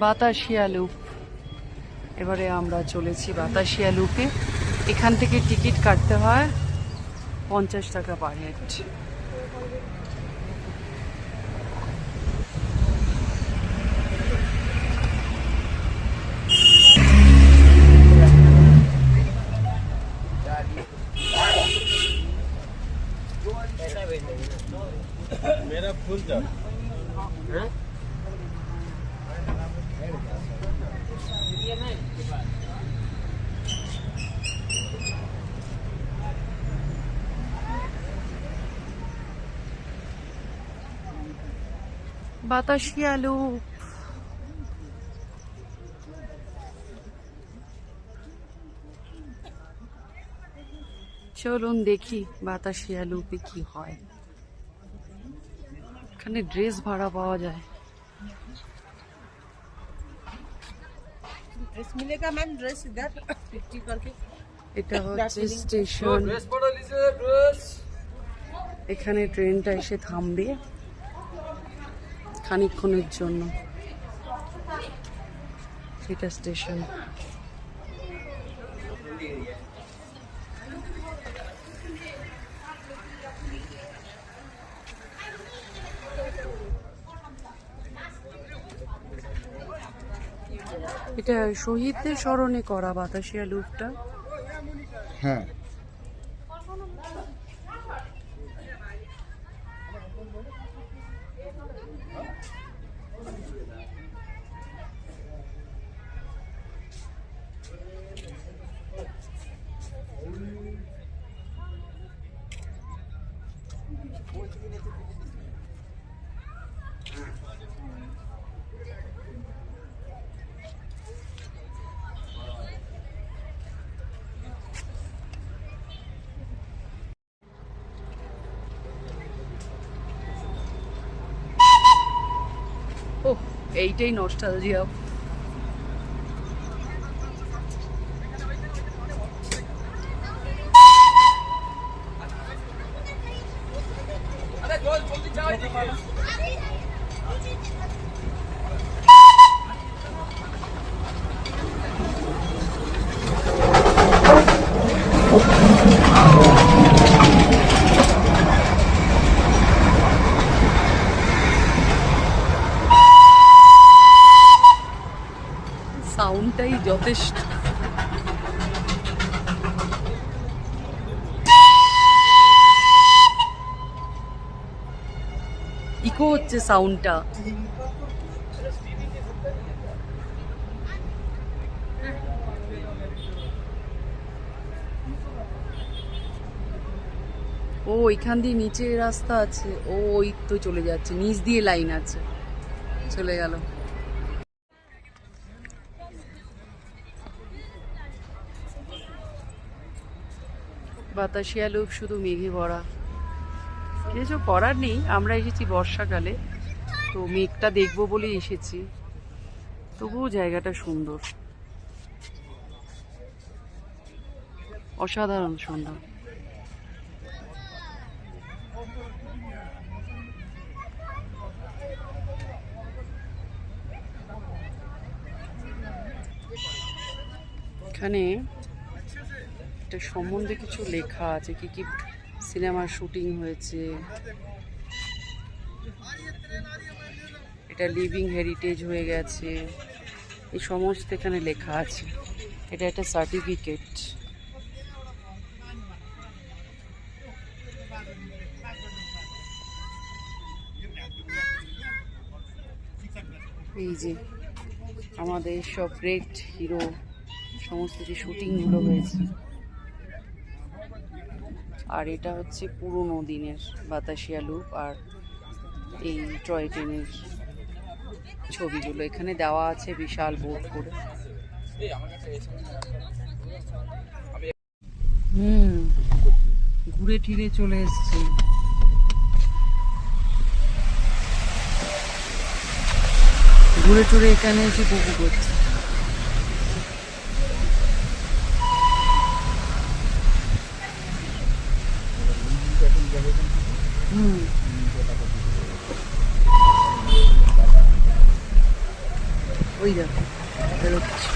Batasia loop. এবারে আমরা চলেছি বাতাসিয়া লুপে। এখান থেকে টিকিট কাটতে হয় 50 টাকা পার হেড। मेरा फुल था বাতাসিয়া লুপ। চলুন দেখি বাতাসিয়া লুপে কি হয়। এখানে ড্রেস ভাড়া পাওয়া যায়। ड्रेस मिलेगा मैम, ड्रेस इधर 50 करके। এটা হচ্ছে স্টেশন। এখানে ট্রেনটা এসে থামবে খানিকক্ষণের জন্য। এটা স্টেশন। এটা শহীদদের স্মরণে করা বাতাসিয়া লুপটা। হ্যাঁ ওহ, এইটাই নস্টালজিয়া। সাউন্ডটাই যথেষ্ট। ইকো হচ্ছে সাউন্ডটা। ও এখান দিয়ে নিচে রাস্তা আছে। ও ওই তো চলে যাচ্ছে, নিচ দিয়ে লাইন আছে, চলে গেল। বাতাসিয়া লুপ শুধু মেঘে ভরা, কিছু করার নেই। আমরা এসেছি বর্ষাকালে, তো মেঘটা দেখবো বলে এসেছি। তবুও জায়গাটা সুন্দর, অসাধারণ সুন্দর। এখানে এটা সম্বন্ধে কিছু লেখা আছে, কি কি সিনেমার শুটিং হয়েছে। এটা লিভিং হেরিটেজ হয়ে গেছে, এই সমস্ত এখানে লেখা আছে। এটা একটা সার্টিফিকেট। এই যে আমাদের সব গ্রেট হিরো সমস্ত যে শুটিংগুলো হয়েছে। আর এটা হচ্ছে পুরোনো দিনের বাতাসিয়া লুপ আর এই টয় ট্রেনের ছবিগুলো এখানে দেওয়া আছে বিশাল বোর্ড করে। ঘুরে ঠিরে চলে এসছে। ঘুরে টুরে এখানে এসে পুকু করছে। ও ওই দেখো বেরোচ্ছে।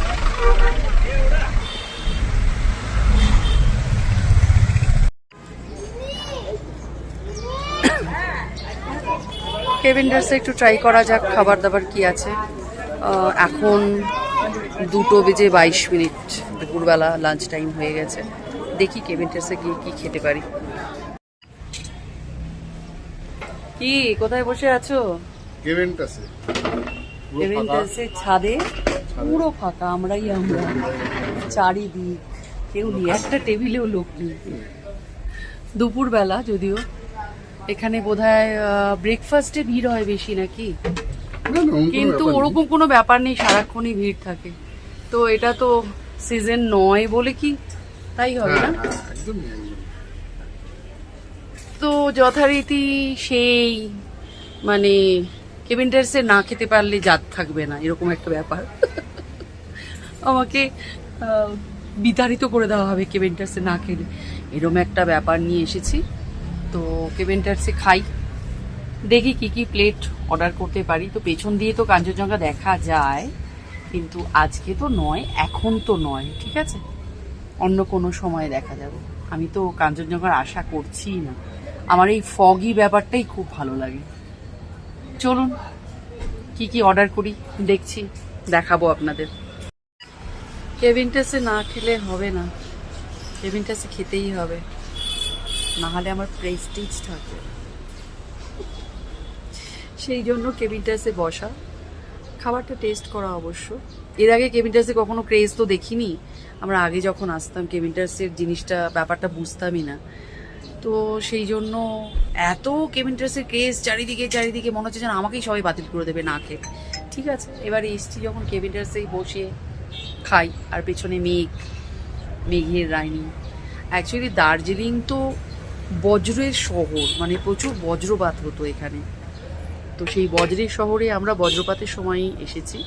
কেভেন্ডার্সে একটু ট্রাই করা যাক খাবার দাবার কি আছে। এখন 2:22 দুপুরবেলা লাঞ্চ টাইম হয়ে গেছে। দেখি কেভেন্ডার্সে গিয়ে কি খেতে পারি। কি কোথায় বসে আছো? কেভেন্টাসে কেভেন্টার্সে ছাদে পুরো ফাঁকা, আমরা চারিদিক কেউ নেই, একটা টেবিলেও লোক নেই। দুপুরবেলা যদিও এখানে বোধহয় ব্রেকফাস্টে ভিড় হয় বেশি নাকি, কিন্তু ওরকম কোনো ব্যাপার নেই, সারাক্ষণই ভিড় থাকে। তো এটা তো সিজন নয় বলে কি তাই হবে না? তো যথারীতি সেই মানে কেভেন্টার্সে না খেতে পারলে জাত থাকবে না, এরকম একটা ব্যাপার। আমাকে বিতাড়িত করে দেওয়া হবে কেভেন্টার্সে না খেলে, এরকম একটা ব্যাপার নিয়ে এসেছি। তো কেভেন্টার্সে খাই, দেখি কি কি প্লেট অর্ডার করতে পারি। তো পেছন দিয়ে তো কাঞ্চনজঙ্ঘা দেখা যায়, কিন্তু আজকে তো নয়, এখন তো নয়, ঠিক আছে, অন্য কোনো সময় দেখা যাবে। আমি তো কাঞ্চনজঙ্ঘার আশা করছি না, আমার এই ফগি ব্যাপারটাই খুব ভালো লাগে। চলুন কি কি অর্ডার করি দেখছি, দেখাবো আপনাদের। কেভেন্টাসে না খেলে হবে না, কেভেন্টাসে খেতেই হবে, না হলে আমার প্রেস্টিজ থাকবে। সেই জন্য কেভেন্টাসে বসা, খাবারটা টেস্ট করা অবশ্য। এর আগে কেভেন্টাসে কখনো ক্রেজ তো দেখিনি, আমরা আগে যখন আসতাম কেভেন্টাসের জিনিসটা ব্যাপারটা বুঝতামই না। তো সেই জন্য এত কেভেন্টাসের ক্রেজ চারিদিকে মনে হচ্ছে যেন আমাকেই সবাই বাতিল করে দেবে না খেয়ে। ঠিক আছে, এবারে এসছি যখন কেভেন্টাসেই বসে খাই। আর পেছনে মেঘের রানী। অ্যাকচুয়ালি দার্জিলিং তো বজ্রের শহর, মানে প্রচুর বজ্রপাত হতো এখানে। তো সেই বজ্রের শহরে আমরা বজ্রপাতের সময় এসেছি,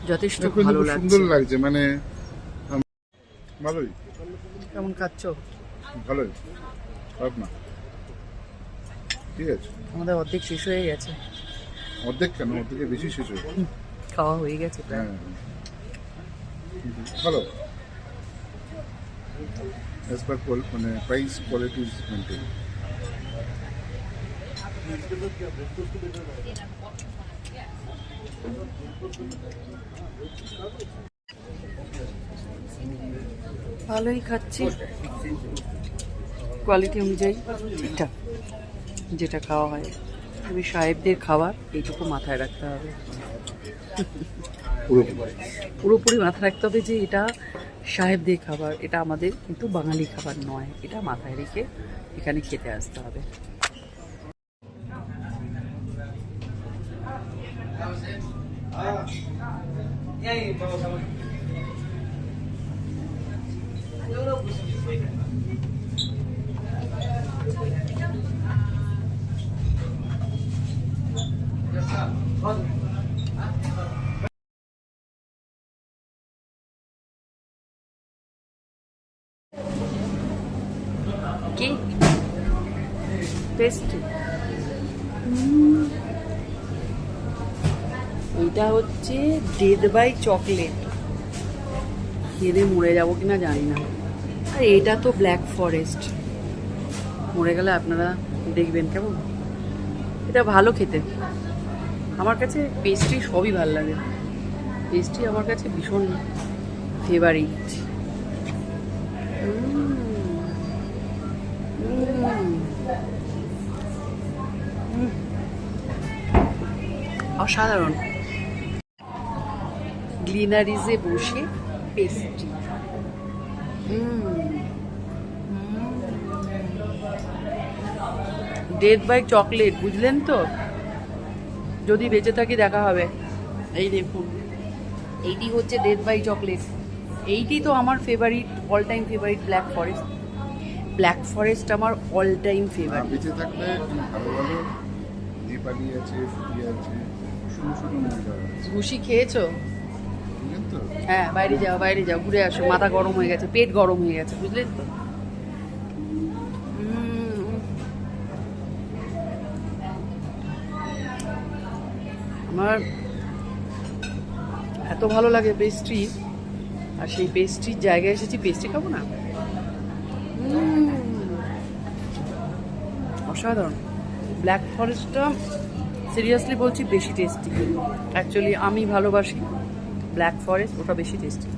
যথেষ্ট ভালো লাগছে। সুন্দর লাগছে, মানে ভালোই। কেমন খাচ্ছ? ভালোই, খারাপ না, ঠিক আছে। আমাদের অর্ধেক শেষ হয়ে গেছে। অর্ধেক কেন, অর্ধেকের বেশি শেষ হয়ে গেছে। খাওয়া হয়ে গেছে প্রায়। হ্যাঁ, ভালো, as per মানে প্রাইস কোয়ালিটি ইজ মেইনটেইন। ভালোই খাচ্ছি, কোয়ালিটি অনুযায়ী ঠিকঠাক যেটা খাওয়া হয়। তবে সাহেবদের খাবার এইটুকু মাথায় রাখতে হবে, পুরোপুরি মাথায় রাখতে হবে যে এটা সাহেবদের খাবার, এটা আমাদের কিন্তু বাঙালি খাবার নয়। এটা মাথায় রেখে এখানে খেতে আসতে হবে। কেক পেস্ট্রি, এটা হচ্ছে ডেড বাই চকলেট। খেয়ে মরে যাবো কিনা জানি না। আর এটা তো ব্ল্যাক ফরেস্ট, মরে গেলে আপনারা দেখবেন কেমন। এটা ভালো খেতে, আমার কাছে পেস্ট্রি সবই ভালো লাগে, পেস্ট্রি আমার কাছে ভীষণ ফেভারিট। অসাধারণ। গ্লিনারিজে বসে পেস্ট্রি, ডেড বাই চকলেট, বুঝলেন তো? যদি বেঁচে থাকি দেখা হবে। এই দেখুন, এইটি হচ্ছে ডেড বাই চকলেট। এইটি তো আমার favourite, all time favourite black forest. Black forest আমার অল টাইম ফেভারিট। বেঁচে থাকলে ভালো ভালো নেপালি আছে, ফুটি আছে, সুন্দর সুন্দর মহিলা আছে। ঘুষি খেয়েছো? বুঝলেন তো? হ্যাঁ, বাইরে যাও, ঘুরে আসো, মাথা গরম হয়ে গেছে, পেট গরম হয়ে গেছে, বুঝলেন তো? আমার এত ভালো লাগে পেস্ট্রি, আর সেই পেস্ট্রির জায়গায় এসেছি, পেস্ট্রি খাবো না? অসাধারণ। ব্ল্যাক ফরেস্টটা সিরিয়াসলি বলছি বেশি টেস্টি। অ্যাকচুয়ালি আমি ভালোবাসি ব্ল্যাক ফরেস্ট, ওটা বেশি টেস্টি।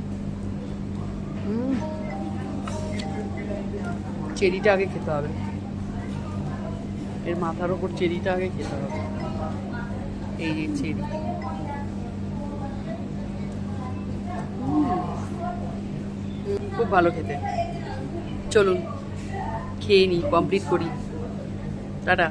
চেরিটা আগে খেতে হবে, এর মাথার ওপর চেরিটা আগে খেতে হবে। এই যে চেরি, খুব ভালো খেতে। চলুন খেয়ে নিই, কমপ্লিট করি। টাটা।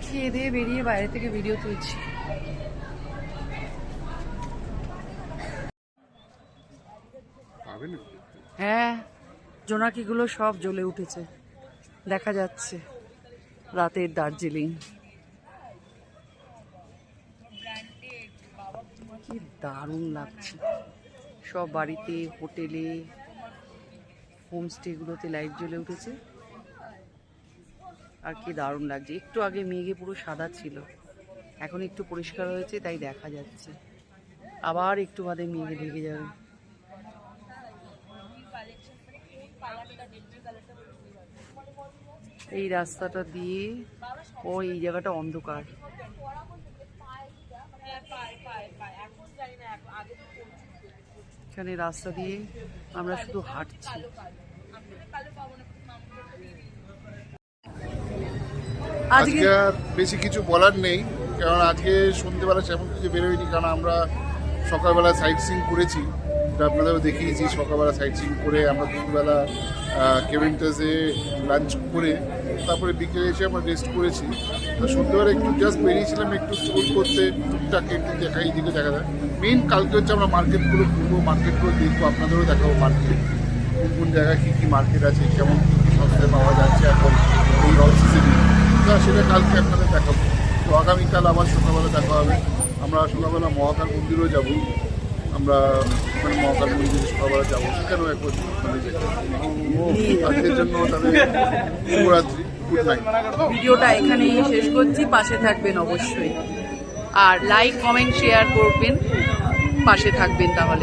খেয়ে দিয়ে বেরিয়ে বাইরে থেকে ভিডিও তুলছি। পাবে না? হ্যাঁ, জোনাকিগুলো সব জ্বলে উঠেছে, দেখা যাচ্ছে রাতের দার্জিলিং। কি দারুণ লাগছে। সব বাড়িতে, হোটেলে, হোমস্টেগুলোতে লাইট জ্বলে উঠেছে, আর কি দারুণ লাগছে। একটু আগে মেঘে পুরো সাদা ছিল, এখন একটু পরিষ্কার হয়েছে, তাই দেখা যাচ্ছে। আবার একটু বাদে মেঘে ঢেকে যাবে। এই রাস্তাটা দিয়ে, ও এই জায়গাটা অন্ধকার। এখানে রাস্তা দিয়ে আমরা শুধু হাঁটছি। আজকে আর বেশি কিছু বলার নেই, কারণ আজকে সন্ধ্যেবেলা সেমন কিছু বেরোয়নি, কারণ আমরা সকালবেলা সাইট সিইং করেছি, এটা আপনাদেরও দেখিয়েছি। সকালবেলা সাইট সিইং করে আমরা দুপুরবেলা কেভেন্টাসে লাঞ্চ করে তারপরে বিকেলে এসে আমরা রেস্ট করেছি। তো সন্ধ্যেবেলা একটু জাস্ট বেরিয়েছিলাম একটু স্ক্রোল করতে, টুকটাক একটু দেখা, এইদিকে দেখা যায়। মেইন কালকে হচ্ছে আমরা মার্কেটগুলো ঘুরবো, মার্কেটগুলো দেখবো, আপনাদেরও দেখাবো মার্কেট, কোন কোন জায়গায় কী কী মার্কেট আছে, কেমন কী কী সস্তায় পাওয়া যাচ্ছে এখন এই অল সিজনে। সেটা কালকে আপনাদের দেখাবো। তো আগামীকাল আবার সকালবেলা দেখা হবে। আমরা সকালবেলা মহাকাল মন্দিরেও যাব, আমরা ওখানে মহাকাল মন্দিরে সকালবেলা যাবো, সেখানেও একবার আপনাদের দেখাবো। আজকের জন্য তাদের শুভরাত্রি, গুড নাইট। ভিডিওটা এখানেই শেষ করছি, পাশে থাকবেন অবশ্যই, আর লাইক কমেন্ট শেয়ার করবেন, পাশে থাকবেন তাহলে।